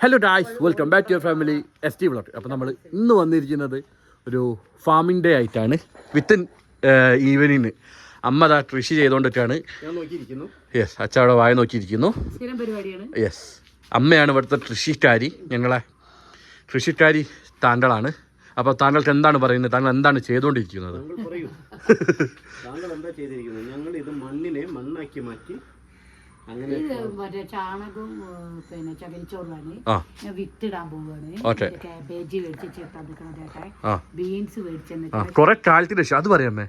Hello guys, welcome back to your family S T vlog. അപ്പോൾ നമ്മൾ ഇന്ന് വന്നിരിക്കുന്നത് ഒരു ഫാമിംഗ് ഡേ ആയിട്ടാണ്. വിത്തിൻ ഈവനിങ് അമ്മ അതാ കൃഷി ചെയ്തുകൊണ്ടിട്ടാണ്. യെസ്, അച്ഛ അവിടെ വായ നോക്കിയിരിക്കുന്നു. യെസ്, അമ്മയാണ് ഇവിടുത്തെ കൃഷിക്കാരി. ഞങ്ങളെ കൃഷിക്കാരി താങ്കളാണ്. അപ്പോൾ താങ്കൾക്ക് എന്താണ് പറയുന്നത്? താങ്കൾ എന്താണ് ചെയ്തുകൊണ്ടിരിക്കുന്നത്? താങ്കൾ എന്താ ചെയ്തിരിക്കുന്നത്? ഞങ്ങൾ ഇത് മണ്ണിനെ മണ്ണാക്കി മാറ്റി അങ്ങനെ മറ്റേ ചാണകവും പിന്നെ ചകിരിച്ചോറാണ് വിത്തിടാൻ പോവാണ്. കാബേജ് മേടിച്ചിട്ട് ബീൻസ് മേടിച്ചു കുറെ കാലത്തിന് ശേഷം അത് പറയാമേ.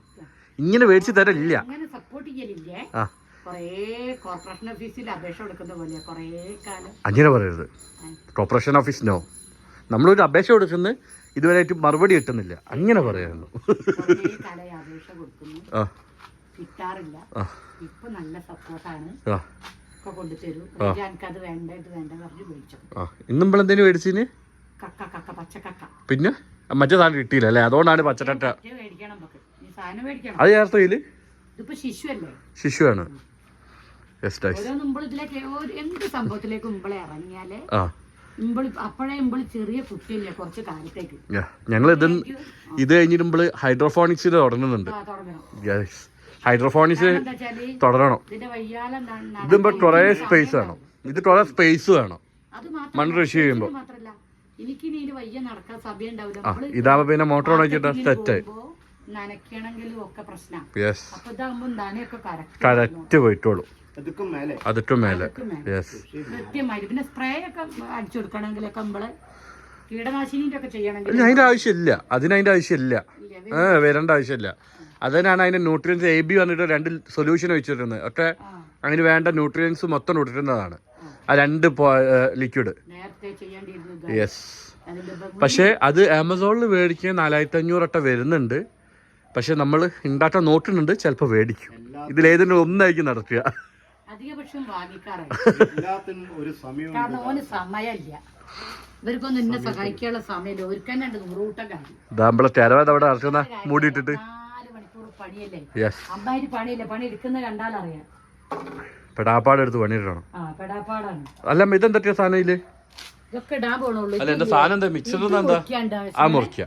ഇങ്ങനെ മേടിച്ച് തരില്ല, അങ്ങനെ സപ്പോർട്ട് ചെയ്യലില്ലേ. കൊറേ കോർപ്പറേഷൻ ഓഫീസിൽ അപേക്ഷ കൊടുക്കുന്ന പോലെ കൊറേ കാലം. അങ്ങനെ പറയരുത്. കോർപ്പറേഷൻ ഓഫീസ് നോ, നമ്മളൊരു അപേക്ഷ കൊടുക്കുന്നത് ഇതുവരെയായിട്ട് മറുപടി കിട്ടുന്നില്ല. അങ്ങനെ പറയായിരുന്നു. അപേക്ഷ കൊടുക്കുന്നു, കിട്ടാറില്ല. ഇപ്പൊ നല്ല സപ്പോർട്ടാണ്, കൊണ്ടുതരും. എനിക്കത് വേണ്ട ഇത് വേണ്ട പറഞ്ഞു മേടിച്ചു. ഇന്നുമ്പോഴെന്തേലും മേടിച്ചിന്? കക്ക കക്ക പച്ചക്കക്ക. പിന്നെ മറ്റേ സാധനം കിട്ടിയില്ല അല്ലേ? അതുകൊണ്ടാണ് പച്ചക്കക്ക മേടിക്കണം. സാധനം മേടിക്കണം. അത് ചേർത്തയില് ഇതിപ്പോ ശിശുവല്ലേ? ശിശുവാണ്. എന്ത് സംഭവത്തിലേക്ക് മുമ്പളെ ഇറങ്ങിയാലേ അപ്പോഴേ ചെറിയ കുട്ടിയല്ലേ കുറച്ച് കാലത്തേക്ക്. ഞങ്ങൾ ഇത് കഴിഞ്ഞിട്ട് ഹൈഡ്രോഫോണിക്സിൽ തുടങ്ങുന്നുണ്ട്. ഹൈഡ്രോഫോണിക്സ് തുടരണം. ഇതിപ്പോ കുറെ സ്പേസ് വേണം. ഇത് കുറെ സ്പേസ് വേണം മണ്ണ് കൃഷി ചെയ്യുമ്പോ. ഇതാവുമ്പോ പിന്നെ മോട്ടോർ ഓണാക്കിട്ട് സെറ്റായി കറക്റ്റ് പോയിട്ടോളൂ. അതുക്കും മേലെ പിന്നെ സ്പ്രേ ഒക്കെ അടിച്ചു കൊടുക്കണമെങ്കിലൊക്കെ നമ്മള് കീടനാശിനിന്റെ ഒക്കെ ചെയ്യണമെങ്കിൽ അതിന്റെ ആവശ്യമില്ല. അതിന്റെ ആവശ്യമില്ല, വരേണ്ട ആവശ്യമില്ല. അതിനാണ് അതിന്റെ ന്യൂട്രിയൻസ് AB വന്നിട്ട് 2 സൊല്യൂഷൻ വെച്ചിരുന്നത്. ഒക്കെ അതിന് വേണ്ട ന്യൂട്രിയൻസ് മൊത്തം ഇട്ടിരുന്നതാണ് ആ 2 ലിക്വിഡ്. യെസ്, പക്ഷേ അത് ആമസോണിൽ മേടിക്കാൻ 4500 വരുന്നുണ്ട്. പക്ഷെ നമ്മൾ ഉണ്ടാക്കാൻ നോക്കുന്നുണ്ട്, ചിലപ്പോൾ മേടിക്കും. ഇതിലേതിനും ഒന്നായിരിക്കും നടത്തുക. ഇവർക്കൊന്നും എന്നെ സഹായിക്കാനുള്ള സമയമില്ല. ഒരുക്കന്നെ 100 കൂട്ടം കാണും. നമ്മളെ തെരവേദ അവിടെ ഇറക്കുന്ന മൂടിയിട്ടിട്ട് 4 മണിക്കൂർ പണിയല്ലേ. അമ്മാതിരി പണിയില്ല. പണി എടുക്കുന്ന കണ്ടാലറിയാം. പെടാപ്പാട് എടുത്ത് പണിയിടണം. പെടാപ്പാടാണ്. അല്ല, ഇതെന്തൊക്കെയാ സാധനം ഇതില്? ഇതൊക്കെ ഇടാൻ പോണുള്ളൂ. അല്ല, എന്താ സാധനം? എന്താ മിക്സർ? എന്താ ആ മുറിക്ക?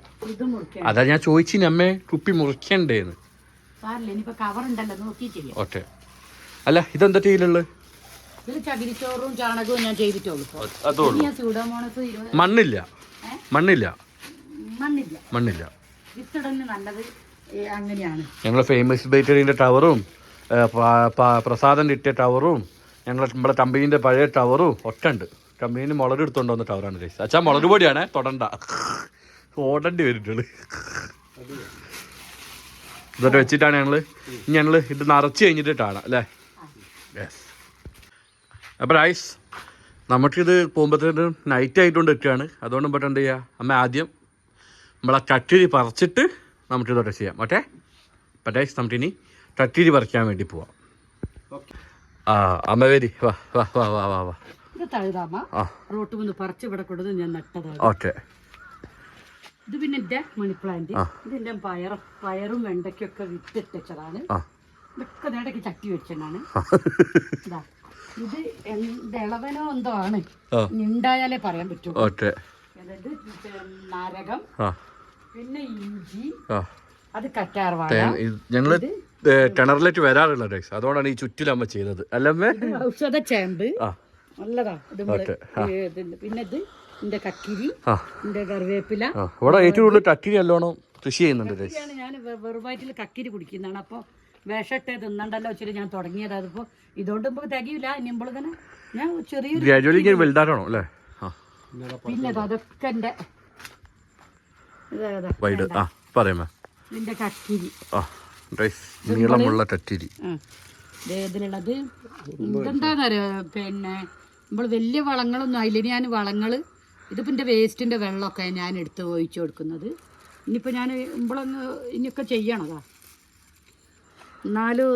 അതാ ഞാൻ ചോദിച്ചിന് അമ്മേ, കുപ്പി മുറിക്കണ്ടേന്ന്. ഇനിയിപ്പോ കവർ ഉണ്ടല്ലോ, നോക്കി ചെയ്യാം. ഓക്കെ. അല്ല, ഇതെന്താ ചെയ്യലുള്ളത്? ഇതിൽ ചകിരിച്ചോറും ചാണകവും ഞാൻ ചെയ്തിട്ടുള്ളൂ. മണ്ണില്ല, മണ്ണില്ല, മണ്ണില്ല, മണ്ണില്ല. വിത്തിടലിന് നല്ലത് അങ്ങനെയാണ്. ഞങ്ങളെ ഫേമസ് ബേക്കറിന്റെ ടവറും പ്രസാദം കിട്ടിയ ടവറും നമ്മളെ കമ്പനീന്റെ പഴയ ടവറും ഒക്കെ ഉണ്ട്. കമ്പനീന് മുളക് എടുത്തോണ്ട് വന്ന ടവറാണ് ഗൈസ്. അച്ഛാ മുളക് പൊടിയാണേ, തൊടണ്ട, ഓടേണ്ടി വരുന്നുള്ളു. ഇതൊക്കെ വെച്ചിട്ടാണ് ഞങ്ങള് ഇത് നിറച്ച് കഴിഞ്ഞിട്ടാണ് അല്ലേ? യെസ്. അപ്പോൾ റൈസ് നമുക്കിത് പോകുമ്പോഴത്തേക്കും നൈറ്റ് ആയിക്കൊണ്ട് നിൽക്കുകയാണ്. അതുകൊണ്ട് ഇപ്പോൾ എന്ത് ചെയ്യുക, അമ്മ ആദ്യം നമ്മളെ കക്കിരി പറിച്ചിട്ട് നമുക്കിതൊക്കെ ചെയ്യാം. ഓക്കെ. അപ്പോൾ റൈസ് നമുക്കിനി കക്കിരി പറിക്കാൻ വേണ്ടി പോവാം. അമ്മ വരി, വാ വാ വാ വാ വാ വാ. ഓക്കെ. ഇത് പിന്നെ എന്റെ മണി പ്ലാന്റ്. ഇതിന്റെ പയറും വെണ്ടയ്ക്കൊക്കെ വിത്തിട്ടതാണ്. ഇതൊക്കെ നേടക്ക് ചട്ടി വെച്ചാണ്. ഇത് ഇളവനോ എന്തോ ആണ്, ഉണ്ടായാലേ പറയാൻ പറ്റുള്ളൂ. അതായത് നാരകം, പിന്നെ ഇഞ്ചി, അത് കറ്റാർവാഴ. ഞങ്ങള് കിണറിലേക്ക് വരാറുള്ള ഡേക്സ്, അതുകൊണ്ടാണ് ഈ ചുറ്റിലമ്മ ചെയ്തത്. അല്ലമ്മേ, ഔഷധ ചേമ്പ് നല്ലതാ. പിന്നെ ഇത് എന്റെ കക്കിരി, എന്റെ കറിവേപ്പില. ഇവിടെ ഏറ്റവും കൂടുതൽ കക്കിരി നല്ലോണം കൃഷി ചെയ്യുന്നുണ്ട്. ഞാൻ വെറുമായിട്ടിൽ കക്കിരി കുടിക്കുന്നതാണ്. അപ്പൊ വിഷട്ടെ തിന്നണ്ടല്ലോ വെച്ചിട്ട് ഞാൻ തുടങ്ങിയത്. അതിപ്പോ ഇതുകൊണ്ട് നമുക്ക് തികയില്ല. ഇനിമ്പോൾ തന്നെ ഞാൻ ചെറിയൊരു പിന്നെ അതൊക്കെ എന്റെ ഇതിന്റെ കക്കിരി, നീളമുള്ള കക്കിരി. ഇതിലുള്ളത് ഇതെന്താന്നറിയോ, പിന്നെ നമ്മൾ വലിയ വളങ്ങളൊന്നും ആയില്ല. ഞാൻ വളങ്ങള് ഇതിപ്പോൾ എൻ്റെ വേസ്റ്റിൻ്റെ വെള്ളമൊക്കെ ഞാൻ എടുത്ത് ഒഴിച്ചു കൊടുക്കുന്നത്. ഇനിയിപ്പോൾ ഞാൻ ഇനിയൊക്കെ ചെയ്യണതാ. എന്നാലും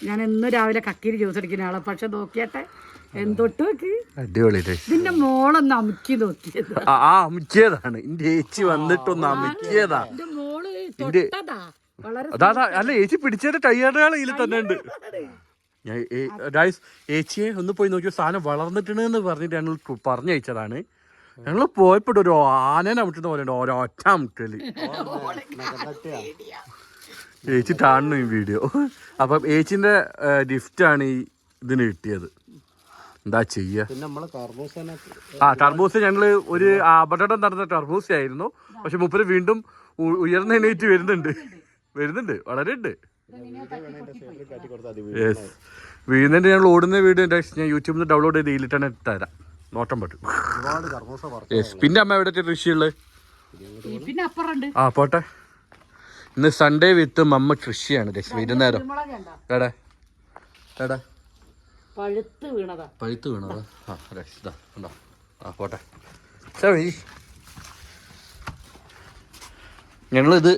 ഞാൻ ഇന്ന് രാവിലെ കക്കിരി ജ്യൂസ് അടിക്കുന്ന ആളെ. പക്ഷെ നോക്കിയാട്ടെ എന്തൊട്ട് നോക്കി, ഇതിന്റെ മോളൊന്ന് അമുക്കി നോക്കിയത്. അമുക്കിയതാണ് എന്റെ ചേച്ചി വന്നിട്ടൊന്ന് അമുക്കിയതാ. എന്റെ മോള് തൊട്ടതാ. അല്ല, ചേച്ചി പിടിച്ചത് കയ്യാടുകൾ ഇതിൽ തന്നെ ഉണ്ട്. ഗൈസ് ഏച്ചിയെ ഒന്ന് പോയി നോക്കിയ സാധനം വളർന്നിട്ടുണ്ടെന്ന് പറഞ്ഞിട്ട് ഞങ്ങൾ പറഞ്ഞയച്ചതാണ്. ഞങ്ങൾ പോയപ്പോൾ ഒരു ആനനെ മുട്ടുന്ന പോലെ ഉണ്ട്, ഒരൊറ്റ മുട്ടല്. ഏച്ചി കാണുന്നു ഈ വീഡിയോ. അപ്പം ഏച്ചിന്റെ ഗിഫ്റ്റാണ് ഈ ഇതിന് കിട്ടിയത്. എന്താ ചെയ്യാ? പിന്നെ നമ്മളെ കർബൂസനെ ടർബൂസ് ഞങ്ങള് ഒരു അപകടം നടന്ന ടർബൂസ ആയിരുന്നു. പക്ഷെ മുപ്പര് വീണ്ടും ഉയർന്ന എണീറ്റ് വരുന്നുണ്ട് വളരെ ഉണ്ട്. യെസ്, വീഴുന്നതിന്റെ ഞങ്ങൾ ഓടുന്ന വീഡിയോ ഞാൻ യൂട്യൂബിൽ നിന്ന് ഡൗൺലോഡ് ചെയ്ത് ഇതിലിട്ടാണ് തരാം, നോട്ടം പറ്റും. ഒരുപാട് കർബൂസ പറിച്ചു. യെസ്, പിന്നെ അമ്മ എവിടെ കൃഷിയുള്ളത്? പിന്നെ അപ്പുറണ്ട്. ആ പോട്ടെ. ഇന്ന് സൺഡേ വിത്ത് മമ്മ കൃഷിയാണ്. വൈകുന്നേരം എടാ എടാ പഴുത്ത് വീണതാ. പഴുത്ത് വീണതാ. ആ ഇതാ ഉണ്ടോ? ആ പോട്ടെ. ശരി, ഞങ്ങളിത്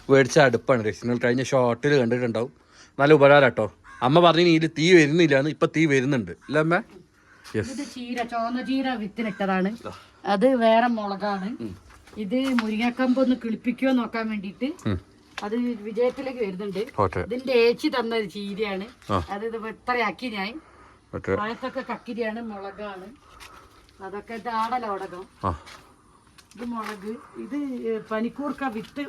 മേടിച്ച അടുപ്പാണ്. നിങ്ങൾ കഴിഞ്ഞ ഷോർട്ടിൽ കണ്ടിട്ടുണ്ടാവും. നല്ല ഉപകാരം കേട്ടോ. അമ്മ പറഞ്ഞു ഇതിൽ തീ വരുന്നില്ലാന്ന്, ഇപ്പൊ തീ വരുന്നുണ്ട് അല്ലേ അമ്മ? യെസ്, ഇത് ചീര, ചുവന്ന ചീര വിത്തിനിട്ടതാണ്. അത് വേറെ മുളകാണ്. ഇത് മുരിങ്ങക്കമ്പ് ഒന്ന് കിളിപ്പിക്കുമോ നോക്കാൻ വേണ്ടിട്ട് അത് വിജയത്തിലേക്ക് വരുന്നുണ്ട്. ഇതിന്റെ ഏച്ചി തന്ന ഒരു ചീരയാണ്. അത് ഇത് ഇത്രയാക്കി ഞാൻ പഴത്തൊക്കെ കക്കിരിയാണ്, മുളകാണ്. അതൊക്കെ ഇത് ആടലോടകം. ഇത് മുളക്. ഇത് പനിക്കൂർക്ക വിത്ത്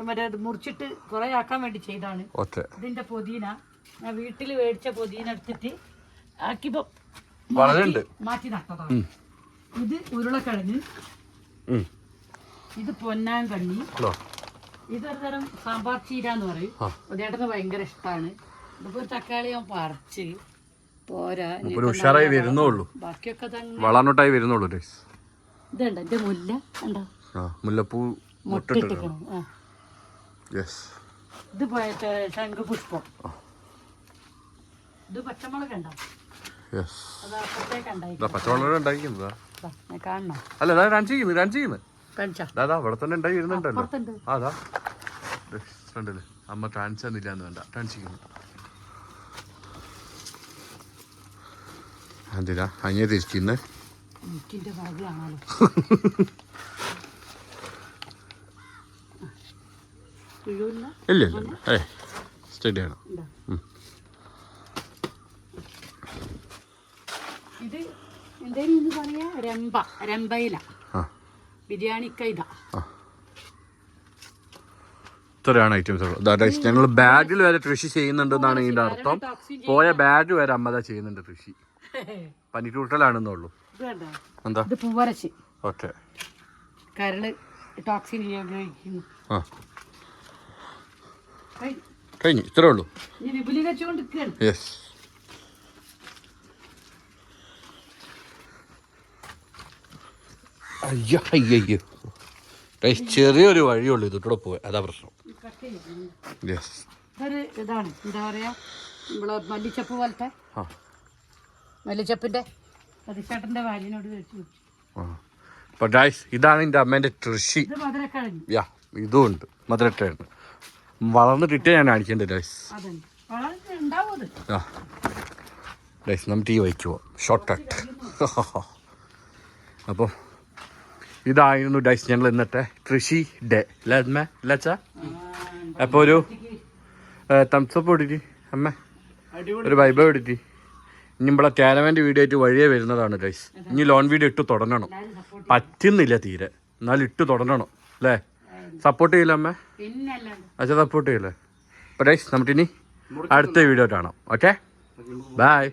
മറ്റേ മുറിച്ചിട്ട് കുറെ ആക്കാൻ വേണ്ടി ചെയ്താണ്. ഇതിന്റെ പൊതീന ഞാൻ വീട്ടിൽ മേടിച്ച പൊതീന എടുത്തിട്ട് ആക്കിപ്പോ മാറ്റി നട്ടതാണ്. ഇത് ഉരുളക്കിഴങ്ങ്. ഇത് പൊന്നാൻ കണ്ണി. ഇതൊരു തരം സാമ്പാർ ചീര എന്ന് പറയും. അതേട്ടന് ഭയങ്കര ഇഷ്ടമാണ്. ഇതിപ്പോ തക്കാളി ഞാൻ പറിച്ച് പോരാ, ഉഷാറായി വരുന്നുള്ളൂ. ബാക്കിയൊക്കെ തന്നെ വളർന്നോട്ടായി വരുന്നുള്ളൂ. ഇതുണ്ട് എന്റെ മുല്ല ഉണ്ടോ? മുല്ലപ്പൂ മുട്ടിട്ടിരിക്കണം. ഇത് ശംഖുപുഷ്പം. ഇത് പച്ചമുളക് ഉണ്ടോ? അത് അപ്പുറത്തേക്ക് പച്ചമുളക് ഉണ്ടാക്കിക്കുന്നതാ. കാണണോ? അല്ല അവിടെ തന്നെ ഉണ്ടായി വരുന്നുണ്ടല്ലോ. അതാ ഫ്രണ്ടില് അമ്മ ട്രാൻസ് തന്നില്ലാന്ന് വേണ്ട, ട്രാൻസിക്കുന്നു. എന്തിനാ അഞ്ഞേ തിരിച്ചിന്ന്? ഇല്ല സ്റ്റഡിയാണ്. ഇത് എന്തേലും പറയാ, രമ്പയില ബിരിയാണിക്കൈത. ഇത്രയാണ് ഐറ്റംസ്. ഞങ്ങൾ ബാഗിൽ വരെ കൃഷി ചെയ്യുന്നുണ്ടെന്നാണ് ഇതിന്റെ അർത്ഥം. പോയ ബാഗ് വരെ അമ്മതാ ചെയ്യുന്നുണ്ട് കൃഷി. പനിക്കൂട്ടലാണെന്നുള്ളൂ. എന്താ പൂവരശി. ഓക്കെ, കരള് ടോക്സിൻ ഉപയോഗിക്കുന്നു. കഴിഞ്ഞു, ഇത്രേ ഉള്ളൂ. വിപുലീകരിച്ചുകൊണ്ടിരിക്കുകയാണ്. യെസ്, അയ്യോ ചെറിയൊരു വഴിയുള്ളൂ ഇതിലൂടെ പോയി, അതാ പ്രശ്നം. യെസ്, ഇതാണ് എന്താ പറയാ, നമ്മളെ മല്ലിച്ചപ്പ് പോലത്തെ മല്ലിച്ചപ്പിന്റെ ചേട്ടന്റെ വാലിനോട് വെച്ചു. ഇതാണ് എൻ്റെ അമ്മേന്റെ കൃഷി. ഇതും ഉണ്ട്, മധുരക്കിഴങ്ങ് വളർന്നിട്ടിട്ടേ ഞാൻ കാണിക്കേണ്ടത്. നമുക്ക് ടീ വയ്ക്കുമോ? Short cut. അപ്പോൾ ഇതായിരുന്നു ഞങ്ങൾ ഇന്നത്തെ കൃഷി ഡേ അല്ലേ അച്ഛാ? അപ്പോൾ ഒരു തംസപ്പ് ഇടിറ്റി അമ്മ, ഒരു ബൈബൈ ഇടിറ്റി. ഇനി നമ്മളെ ക്യാരവാൻ്റെ വീഡിയോ ആയിട്ട് വഴിയേ വരുന്നതാണ് ഗൈസ്. ഇനി ലോൺ വീഡിയോ ഇട്ട് തുടങ്ങണം. പറ്റുന്നില്ല തീരെ, എന്നാലും ഇട്ട് തുടങ്ങണം അല്ലേ? സപ്പോർട്ട് ചെയ്യില്ല അമ്മ? അച്ഛാ സപ്പോർട്ട് ചെയ്യില്ലേ? അപ്പോൾ ഗൈസ് നമുക്കിനി അടുത്ത വീഡിയോ കാണാം. Okay, by.